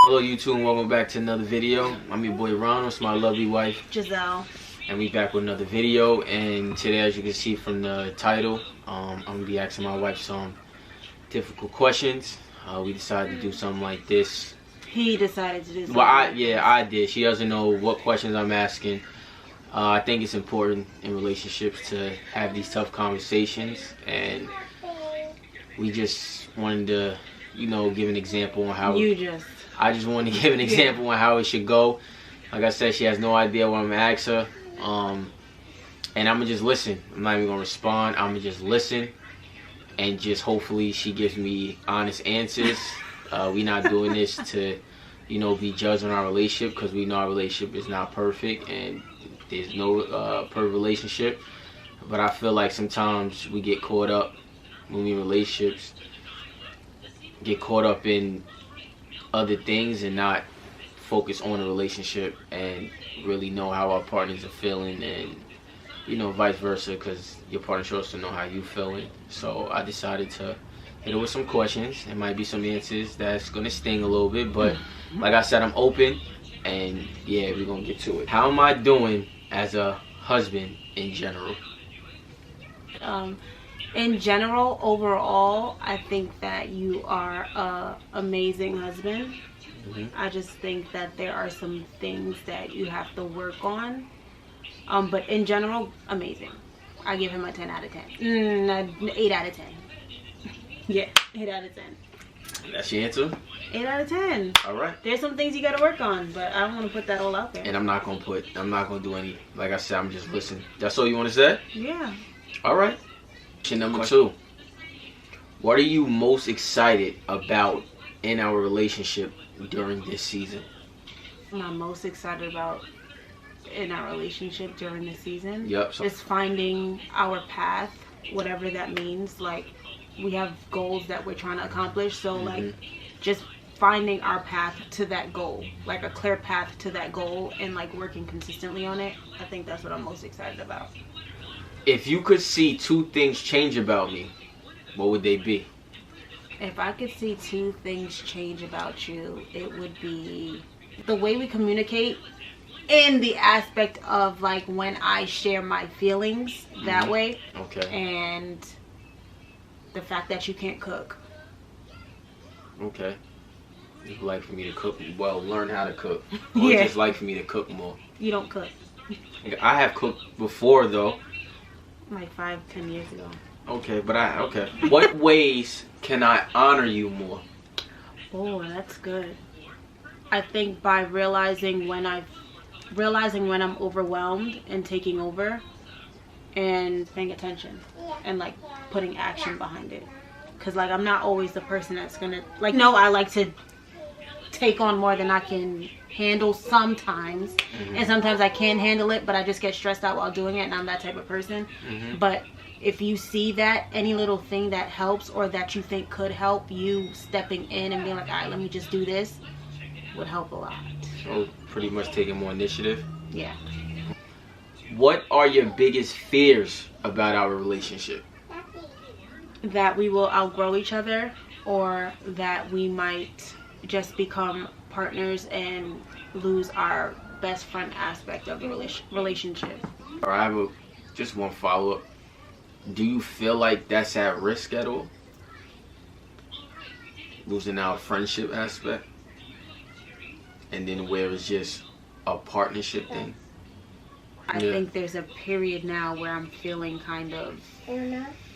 Hello YouTube and welcome back to another video. I'm your boy Ronald, it's my lovely wife Giselle, and we back with another video. And today, as you can see from the title, I'm gonna be asking my wife some difficult questions. We decided to do something like this. he decided to do something. Well, I did. She doesn't know what questions I'm asking. I think it's important in relationships to have these tough conversations, and we just wanted to, give an example on how I just wanted to give an example on how it should go. Like I said, she has no idea what I'm gonna ask her, and I'm gonna just listen. I'm not even gonna respond. I'm gonna just listen, and just hopefully she gives me honest answers. We not doing this to, be judged on our relationship, because we know our relationship is not perfect, and there's no perfect relationship. But I feel like sometimes we get caught up when we in relationships, get caught up in other things and not focus on the relationship and really know how our partners are feeling, and vice versa, because your partner should also know how you feeling. So I decided to hit her with some questions. There might be some answers that's gonna sting a little bit, but like I said, I'm open, and yeah, we're gonna get to it. How am I doing as a husband in general? In general, overall, I think that you are an amazing husband. I just think that there are some things that you have to work on. But in general, amazing. I give him a 10 out of 10. 8 out of 10. Yeah, 8 out of 10. That's your answer? 8 out of 10. All right. There's some things you gotta work on, but I don't want to put that all out there. And I'm not gonna do any. Like I said, I'm just listening. That's all you want to say? Yeah. All right. Question number 2. What are you most excited about in our relationship during this season? What I'm most excited about in our relationship during this season is finding our path, whatever that means. Like, we have goals that we're trying to accomplish, so like just finding our path to that goal, like a clear path to that goal, and like working consistently on it. I think that's what I'm most excited about. If you could see 2 things change about me, what would they be? If I could see 2 things change about you, it would be the way we communicate, in the aspect of like when I share my feelings that way. Okay. And the fact that you can't cook. Okay. You'd like for me to cook? Well, learn how to cook. Or just like for me to cook more? You don't cook. I have cooked before though. Like 5-10 years ago. Okay, but okay. What ways can I honor you more? Oh, that's good. I think by realizing when I'm overwhelmed and taking over, and paying attention and like putting action behind it. Cause like I'm not always the person that's gonna like. No, I like to take on more than I can handle sometimes, and sometimes I can handle it, but I just get stressed out while doing it, and I'm that type of person. But if you see that any little thing that helps or that you think could help, you stepping in and being like, all right, let me just do this, would help a lot. So pretty much taking more initiative. Yeah. What are your biggest fears about our relationship? That we will outgrow each other, or that we might just become partners and lose our best friend aspect of the relationship. Or I have just one follow-up. Do you feel like that's at risk at all? Losing our friendship aspect? And then where it's just a partnership thing? I think there's a period now where I'm feeling kind of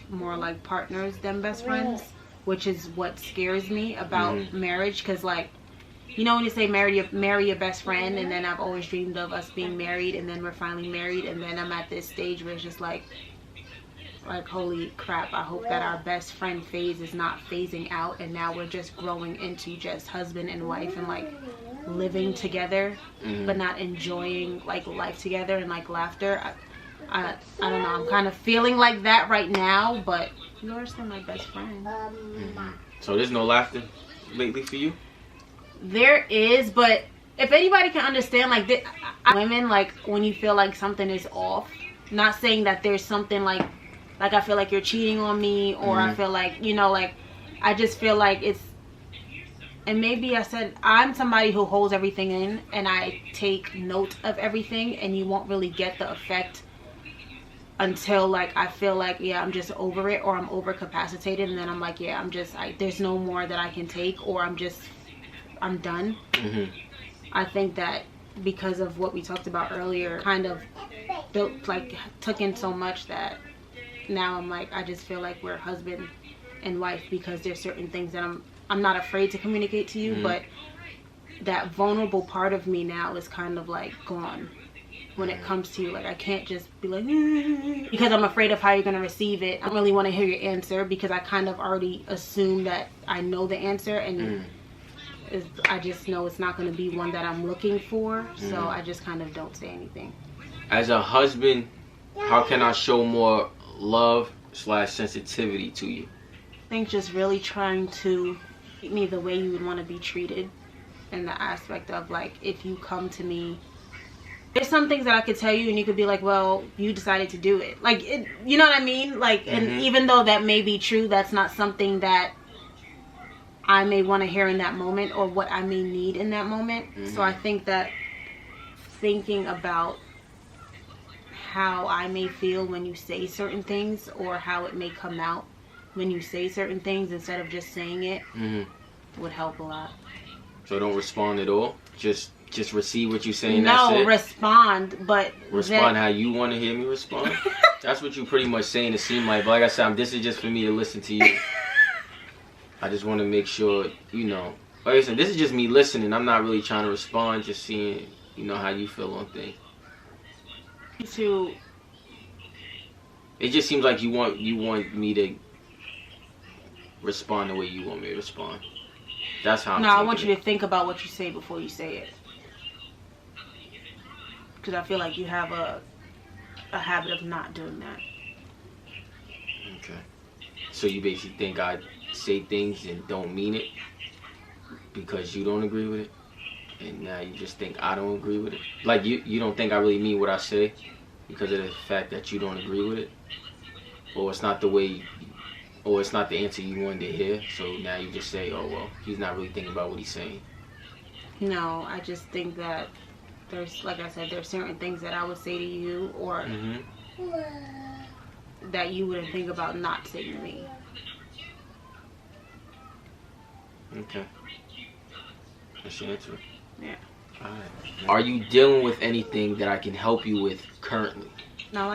more like partners than best friends, which is what scares me about marriage. Because like, when you say marry your best friend, and then I've always dreamed of us being married, and then we're finally married, and then I'm at this stage where it's just like holy crap, I hope that our best friend phase is not phasing out, and now we're just growing into just husband and wife, and like living together, but not enjoying like life together and like laughter. I don't know, I'm kind of feeling like that right now, but you're still my best friend. So there's no laughter lately for you? There is, but if anybody can understand, like women, like when you feel like something is off, not saying that there's something like I feel like you're cheating on me, or I feel like, like I just feel like And maybe I said, I'm somebody who holds everything in and I take note of everything, and you won't really get the effect until like I feel like, yeah, I'm just over it, or I'm overcapacitated, and then I'm like, yeah, there's no more that I can take, or I'm done. I think that because of what we talked about earlier, kind of took in so much that now I'm like, I just feel like we're husband and wife, because there's certain things that I'm not afraid to communicate to you, but that vulnerable part of me now is kind of like gone when it comes to you. Like, I can't just be like, because I'm afraid of how you're going to receive it. I don't really want to hear your answer, because I kind of already assume that I know the answer, and I just know it's not going to be one that I'm looking for. So I just kind of don't say anything. As a husband, how can I show more love / sensitivity to you? I think just really trying to treat me the way you would want to be treated, in the aspect of like, if you come to me, there's some things that I could tell you and you could be like, well, you decided to do it. Like, you know what I mean? Like, and even though that may be true, that's not something that I may want to hear in that moment, or what I may need in that moment. So I think that thinking about how I may feel when you say certain things, or how it may come out when you say certain things, instead of just saying it, would help a lot. So don't respond at all? Just receive what you're saying? No, that's it? Respond, but... Respond how you want to hear me respond? That's what you pretty much saying, it seemed like. But like I said, this is just for me to listen to you. I just want to make sure, you know... Like I said, this is just me listening. I'm not really trying to respond, just seeing, you know, how you feel on things. It just seems like you want me to respond the way you want me to respond. That's how I'm No, I want you to think about what you say before you say it. Because I feel like you have a habit of not doing that. Okay. So you basically think I say things and don't mean it because you don't agree with it? And now you just think I don't agree with it? Like, you don't think I really mean what I say because of the fact that you don't agree with it? Or it's not the way... Or it's not the answer you wanted to hear, so now you just say, oh, well, he's not really thinking about what he's saying. No, I just think that there's, like I said, there's certain things that I would say to you, or that you wouldn't think about not saying to me. Okay. That's your answer. Yeah. Alright. Are you dealing with anything that I can help you with currently? No, I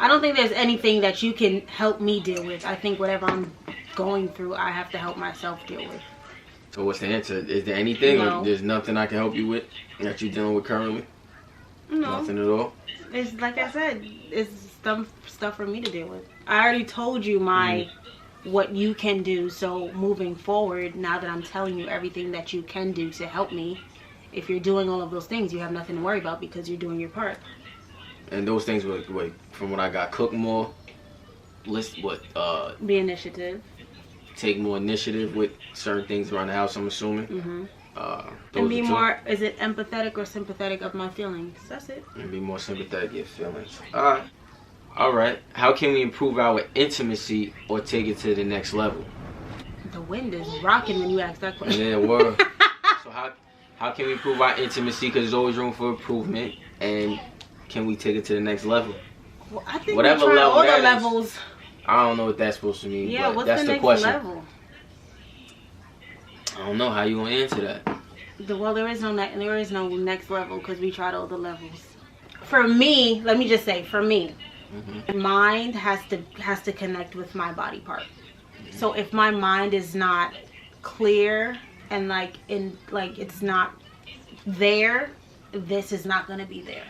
don't think there's anything that you can help me deal with. I think whatever I'm going through, I have to help myself deal with. So what's the answer? Is there anything, No. or there's nothing I can help you with that you're dealing with currently? No. Nothing at all? It's like I said, it's some stuff for me to deal with. I already told you what you can do. So moving forward, now that I'm telling you everything that you can do to help me, if you're doing all of those things, you have nothing to worry about because you're doing your part. And those things were, from what I got, cook more, be initiative. Take more initiative with certain things around the house, I'm assuming. And be more, is it empathetic or sympathetic of my feelings? That's it. And be more sympathetic of your feelings. Alright. How can we improve our intimacy or take it to the next level? The wind is rocking when you ask that question. Yeah, word. So how can we improve our intimacy? Because there's always room for improvement. And can we take it to the next level? Well, I think whatever we try level all the that levels. Is, I don't know what that's supposed to mean. Yeah, but what's that's the next question. level? I don't know how you gonna answer that. Well, there is no next level because we tried all the levels. For me, let me just say, for me, my mind has to connect with my body part. So if my mind is not clear and it's not there, this is not gonna be there.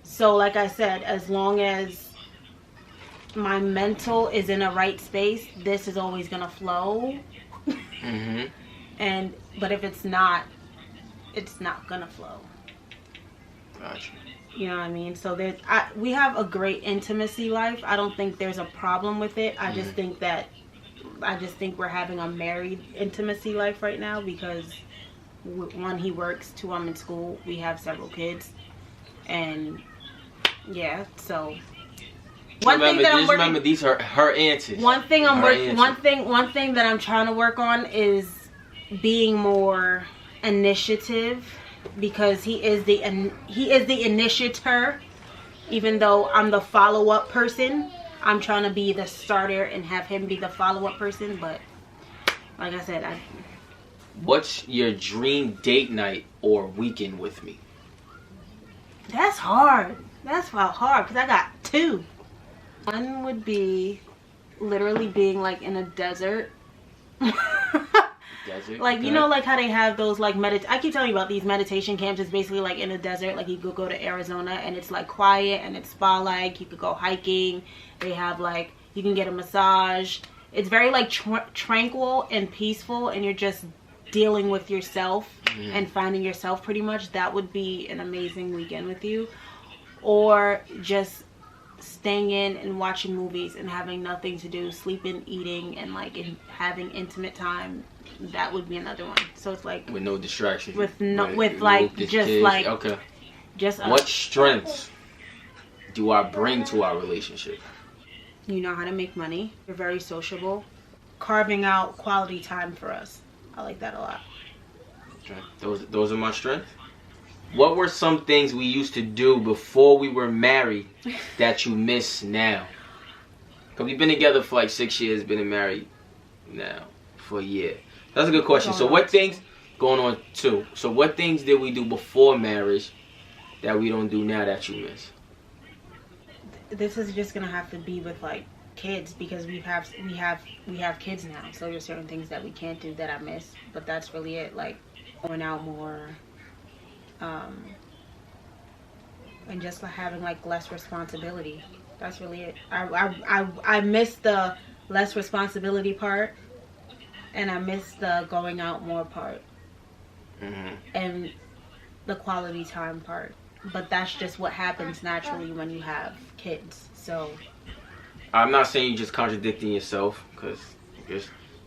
So like I said, as long as my mental is in a right space, this is always gonna flow. But if it's not gonna flow. Gotcha. You know what I mean? So we have a great intimacy life. I don't think there's a problem with it. I just think we're having a married intimacy life right now because one, he works, two, I'm in school, we have several kids, and yeah, so Remember, these are her answers. One thing that I'm trying to work on is being more initiative, because he is the initiator. Even though I'm the follow-up person, I'm trying to be the starter and have him be the follow-up person. But like I said, what's your dream date night or weekend with me? That's hard. That's hard because I got two. One would be literally being like in a desert. Desert? Like, you know, like how they have those like I keep telling you about these meditation camps. It's basically like in a desert. Like you could go to Arizona and it's like quiet and it's spa-like. You could go hiking. They have like, you can get a massage. It's very like tranquil and peaceful, and you're just dealing with yourself and finding yourself pretty much. That would be an amazing weekend with you. Or just staying in and watching movies and having nothing to do, sleeping, eating, and like having intimate time. That would be another one. So it's like with no distractions. With like just kids. Like okay. Just what strengths do I bring to our relationship? You know how to make money. You're very sociable. Carving out quality time for us. I like that a lot. Okay. Those are my strengths. What were some things we used to do before we were married that you miss now? Because we've been together for like 6 years, been married now for a year. That's a good question. So what things, going on 2. So what things did we do before marriage that we don't do now that you miss? This is just going to have to be with like kids, because we have kids now. So there's certain things that we can't do that I miss. But that's really it. Like going out more. And just like having like less responsibility. That's really it. I miss the less responsibility part, and I miss the going out more part, and the quality time part. But that's just what happens naturally when you have kids. So I'm not saying you're just contradicting yourself, because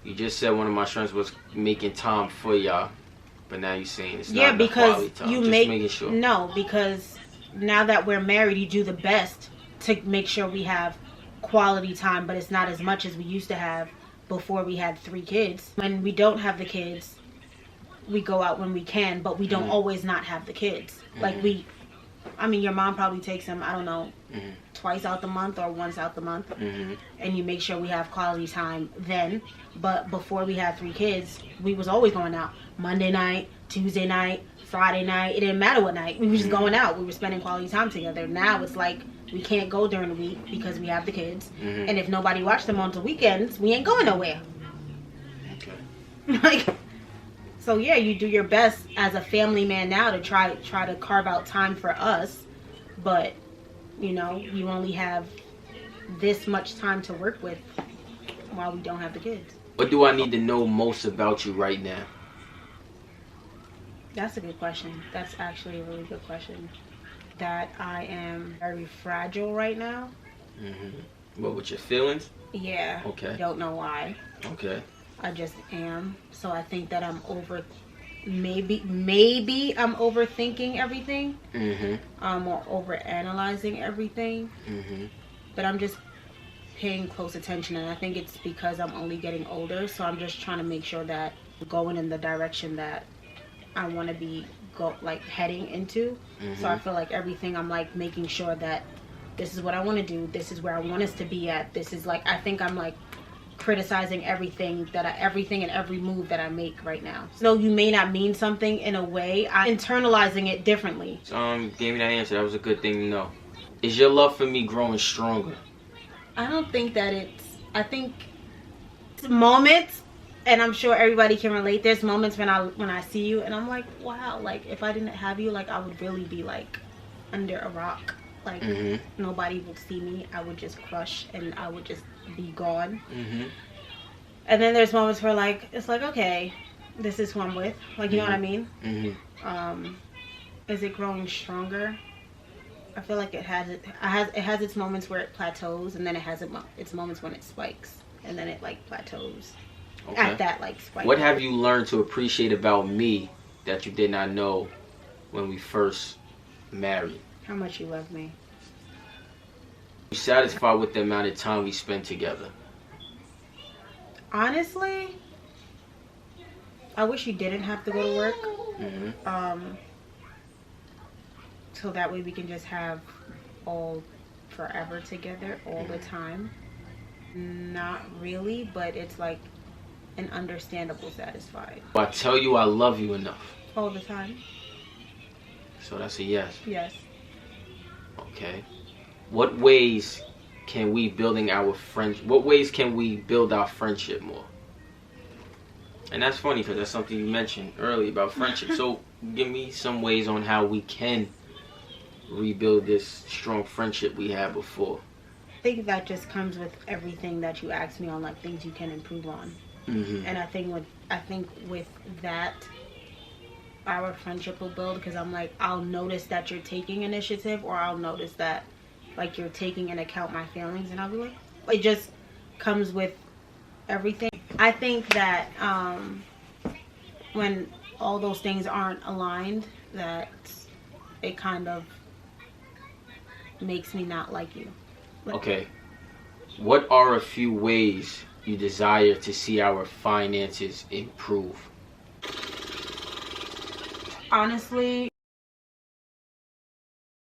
you just said one of my strengths was making time for y'all. But now you're saying it's not because time. You just make making sure. No, because now that we're married, you do the best to make sure we have quality time, but it's not as much as we used to have before we had 3 kids. When we don't have the kids, we go out when we can, but we don't always not have the kids. Like your mom probably takes them, I don't know, twice out the month or once out the month, and you make sure we have quality time then. But before we had 3 kids, we was always going out. Monday night, Tuesday night, Friday night. It didn't matter what night. We were just going out. We were spending quality time together. Now it's like we can't go during the week because we have the kids. And if nobody watched them on the weekends, we ain't going nowhere. Okay. So yeah, you do your best as a family man now to try to carve out time for us. But, you know, you only have this much time to work with while we don't have the kids. What do I need to know most about you right now? That's a good question. That's actually a really good question. That I am very fragile right now. What, with your feelings? Yeah. Okay. Don't know why. Okay. I just am. So I think that I'm maybe I'm overthinking everything. Or overanalyzing everything. But I'm just paying close attention, and I think it's because I'm only getting older, so I'm just trying to make sure that I'm going in the direction that I want to be heading into. So I feel like everything I'm like making sure that this is what I want to do, this is where I want us to be at, this is like, I think I'm like criticizing everything and every move that I make right now. So you may not mean something in a way, I'm internalizing it differently. Gave me that answer. That was a good thing to know. Is your love for me growing stronger? I don't think that I think moments, and I'm sure everybody can relate. There's moments when I see you and I'm like, wow, like if I didn't have you, like I would really be like under a rock. Like nobody would see me. I would just crush and I would just be gone. And then there's moments where like it's like, okay, this is who I'm with. Like, you know what I mean? Is it growing stronger? I feel like it has its moments where it plateaus, and then it has its moments when it spikes, and then it like plateaus. Okay. At that like spike. What have you learned to appreciate about me that you did not know when we first married? How much you love me. You satisfied with the amount of time we spend together? Honestly, I wish you didn't have to go to work. So that way we can just have all forever together all the time. Not really, but it's like an understandable satisfied. I tell you I love you enough. All the time. So that's a yes. Yes. Okay. What ways can we build our friendship more? And that's funny because that's something you mentioned earlier about friendship. So give me some ways on how we can rebuild this strong friendship we had before. I think that just comes with everything that you asked me on, like things you can improve on. And I think with that, our friendship will build, because I'm like, I'll notice that you're taking initiative, or I'll notice that like you're taking into account my feelings, and I'll be like, it just comes with everything. I think that when all those things aren't aligned, that it kind of makes me not like you. Okay. What are a few ways you desire to see our finances improve? Honestly,